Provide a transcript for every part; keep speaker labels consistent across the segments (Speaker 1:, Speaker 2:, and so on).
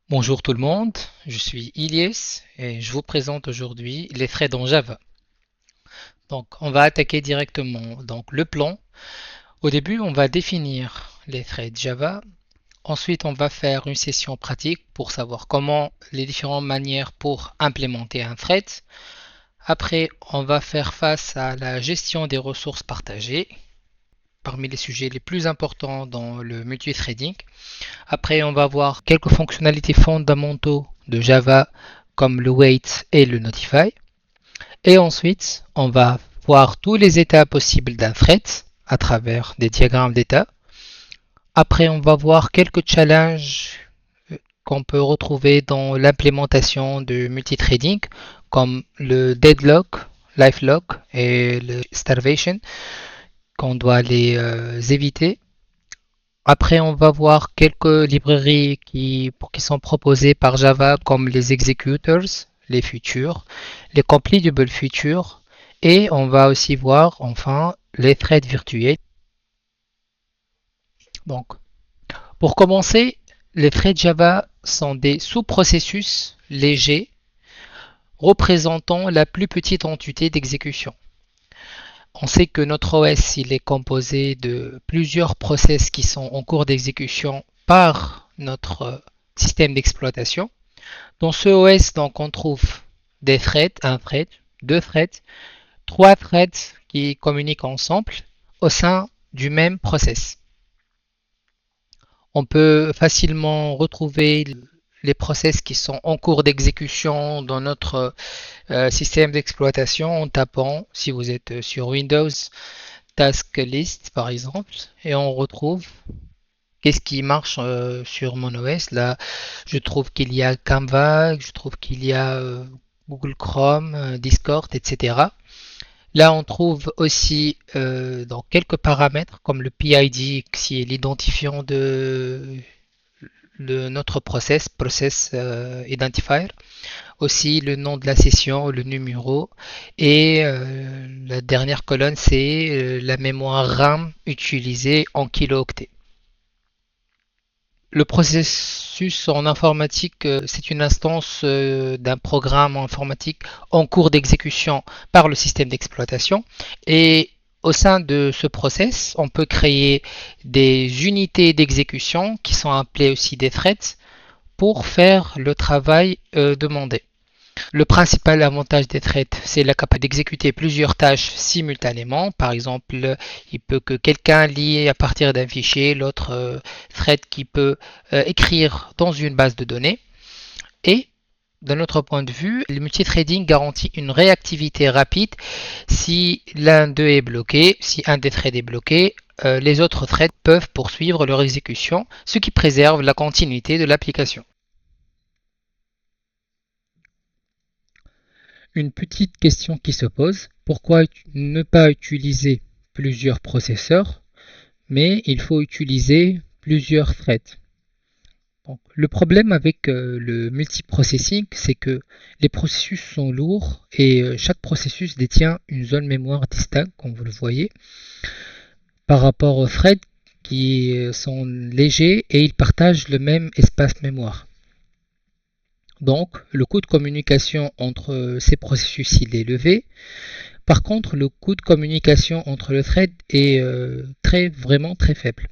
Speaker 1: Bonjour tout le monde, je suis Ilyes et je vous présente aujourd'hui les threads en Java. Donc on va attaquer directement le plan. Au début, on va définir les threads Java. Ensuite, on va faire une session pratique pour savoir comment les différentes manières pour implémenter un thread. Après, on va faire face à la gestion des ressources partagées, parmi les sujets les plus importants dans le multithreading. Après, on va voir quelques fonctionnalités fondamentaux de Java comme le wait et le notify. Et ensuite, on va voir tous les états possibles d'un thread à travers des diagrammes d'état. Après, on va voir quelques challenges qu'on peut retrouver dans l'implémentation de multithreading comme le deadlock, lifelock et le starvation qu'on doit les éviter. Après, on va voir quelques librairies qui sont proposées par Java comme les executors, les futures, les completable futures, et on va aussi voir enfin les threads virtuels. Donc, pour commencer, les threads Java sont des sous-processus légers représentant la plus petite entité d'exécution. On sait que notre OS il est composé de plusieurs process qui sont en cours d'exécution par notre système d'exploitation. Dans ce OS, donc, on trouve des threads, un thread, deux threads, trois threads qui communiquent ensemble au sein du même process. On peut facilement retrouver les process qui sont en cours d'exécution dans notre système d'exploitation en tapant, si vous êtes sur Windows, Task List par exemple, et on retrouve qu'est-ce qui marche sur mon OS. Là, je trouve qu'il y a Canva, je trouve qu'il y a Google Chrome, Discord, etc. Là, on trouve aussi dans quelques paramètres comme le PID, qui est l'identifiant de notre process identifier, aussi le nom de la session, le numéro, et la dernière colonne, c'est la mémoire RAM utilisée en kilo-octets. Le processus en informatique, c'est une instance d'un programme informatique en cours d'exécution par le système d'exploitation. Et au sein de ce process, on peut créer des unités d'exécution qui sont appelées aussi des threads pour faire le travail demandé. Le principal avantage des threads, c'est la capacité d'exécuter plusieurs tâches simultanément. Par exemple, il peut que quelqu'un lit à partir d'un fichier, l'autre thread qui peut écrire dans une base de données. Et d'un autre point de vue, le multithreading garantit une réactivité rapide si l'un d'eux est bloqué, si un des threads est bloqué. Les autres threads peuvent poursuivre leur exécution, ce qui préserve la continuité de l'application. Une petite question qui se pose, pourquoi ne pas utiliser plusieurs processeurs, mais il faut utiliser plusieurs threads? Donc, le problème avec le multiprocessing, c'est que les processus sont lourds et chaque processus détient une zone mémoire distincte, comme vous le voyez, par rapport aux threads qui sont légers et ils partagent le même espace mémoire. Donc, le coût de communication entre ces processus il est élevé. Par contre, le coût de communication entre le thread est vraiment très faible.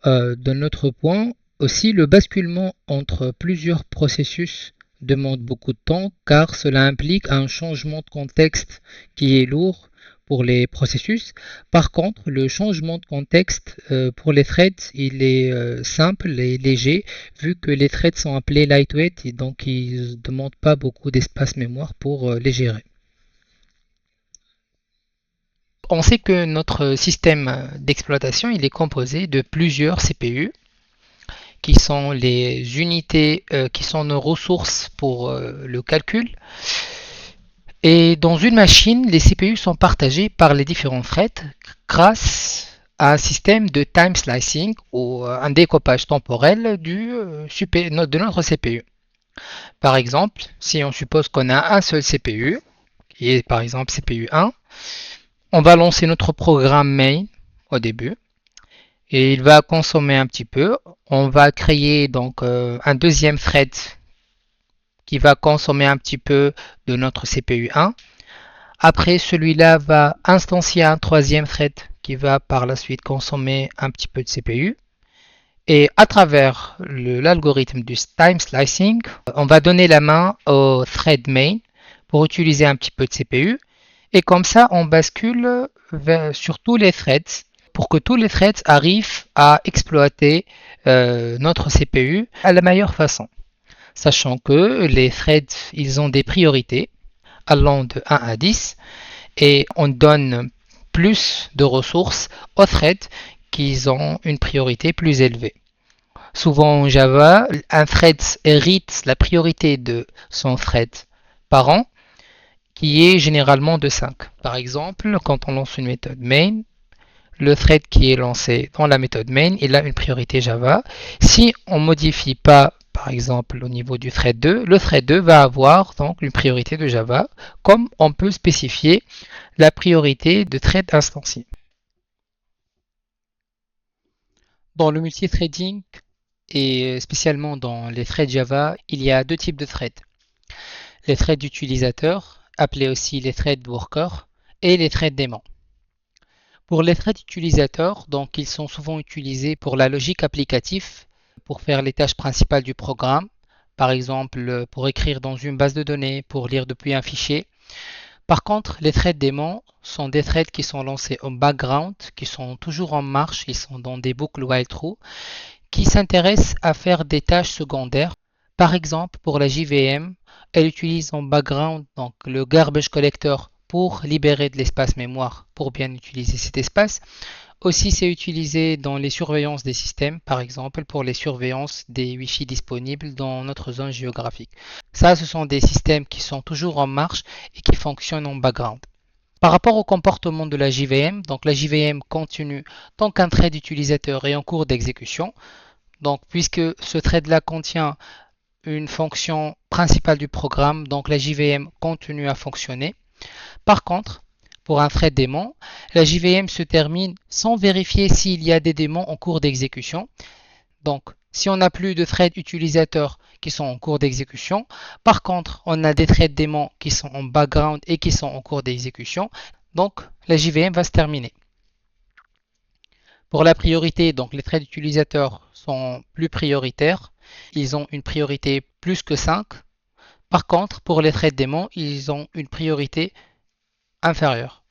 Speaker 1: D'un autre point, aussi le basculement entre plusieurs processus demande beaucoup de temps car cela implique un changement de contexte qui est lourd pour les processus. Par contre, le changement de contexte pour les threads, il est simple et léger vu que les threads sont appelés lightweight et donc ils ne demandent pas beaucoup d'espace mémoire pour les gérer. On sait que notre système d'exploitation il est composé de plusieurs CPU qui sont les unités qui sont nos ressources pour le calcul. Et dans une machine, les CPU sont partagés par les différents threads grâce à un système de time slicing ou un découpage temporel de notre CPU. Par exemple, si on suppose qu'on a un seul CPU, qui est par exemple CPU 1, on va lancer notre programme main au début. et il va consommer un petit peu. On va créer donc un deuxième thread qui va consommer un petit peu de notre CPU 1. Après, celui-là va instancier un troisième thread qui va par la suite consommer un petit peu de CPU. Et à travers l'algorithme du time slicing, on va donner la main au thread main pour utiliser un petit peu de CPU. Et comme ça, on bascule sur tous les threads pour que tous les threads arrivent à exploiter notre CPU à la meilleure façon. Sachant que les threads, ils ont des priorités allant de 1 à 10 et on donne plus de ressources aux threads qui ont une priorité plus élevée. Souvent en Java, un thread hérite la priorité de son thread parent qui est généralement de 5. Par exemple, quand on lance une méthode main, le thread qui est lancé dans la méthode main, il a une priorité Java. Si on ne modifie pas, par exemple, au niveau du thread 2, le thread 2 va avoir donc une priorité de Java, comme on peut spécifier la priorité de thread instancié. Dans le multithreading, et spécialement dans les threads Java, il y a deux types de threads. Les threads d'utilisateurs, appelés aussi les threads workers, et les threads d'aimants. Pour les threads utilisateurs, donc ils sont souvent utilisés pour la logique applicative, pour faire les tâches principales du programme, par exemple pour écrire dans une base de données, pour lire depuis un fichier. Par contre, les threads d'aimants sont des threads qui sont lancés en background, qui sont toujours en marche, ils sont dans des boucles while true, qui s'intéresse à faire des tâches secondaires. Par exemple, pour la JVM, elle utilise en background donc le garbage collector pour libérer de l'espace mémoire pour bien utiliser cet espace. Aussi, c'est utilisé dans les surveillances des systèmes, par exemple pour les surveillances des Wi-Fi disponibles dans notre zone géographique. Ça, ce sont des systèmes qui sont toujours en marche et qui fonctionnent en background. Par rapport au comportement de la JVM, donc la JVM continue tant qu'un thread utilisateur est en cours d'exécution. Donc, puisque ce thread-là contient une fonction principale du programme, donc la JVM continue à fonctionner. Par contre, pour un thread démon, la JVM se termine sans vérifier s'il y a des démons en cours d'exécution. Donc, si on n'a plus de threads utilisateurs qui sont en cours d'exécution, par contre, on a des threads démons qui sont en background et qui sont en cours d'exécution, donc la JVM va se terminer. Pour la priorité, donc les threads utilisateurs sont plus prioritaires. Ils ont une priorité plus que 5. Par contre, pour les threads démons, ils ont une priorité inférieure.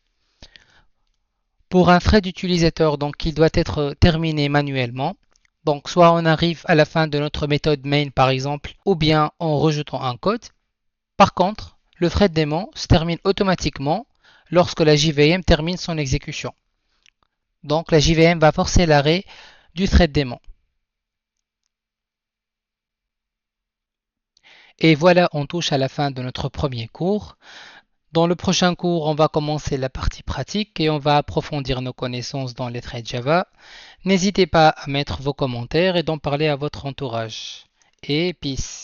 Speaker 1: Pour un thread utilisateur, donc il doit être terminé manuellement. Donc soit on arrive à la fin de notre méthode main par exemple, ou bien en rejetant un code. Par contre, le thread démon se termine automatiquement lorsque la JVM termine son exécution. Donc la JVM va forcer l'arrêt du thread démon. Et voilà, on touche à la fin de notre premier cours. Dans le prochain cours, on va commencer la partie pratique et on va approfondir nos connaissances dans les threads Java. N'hésitez pas à mettre vos commentaires et d'en parler à votre entourage. Et peace.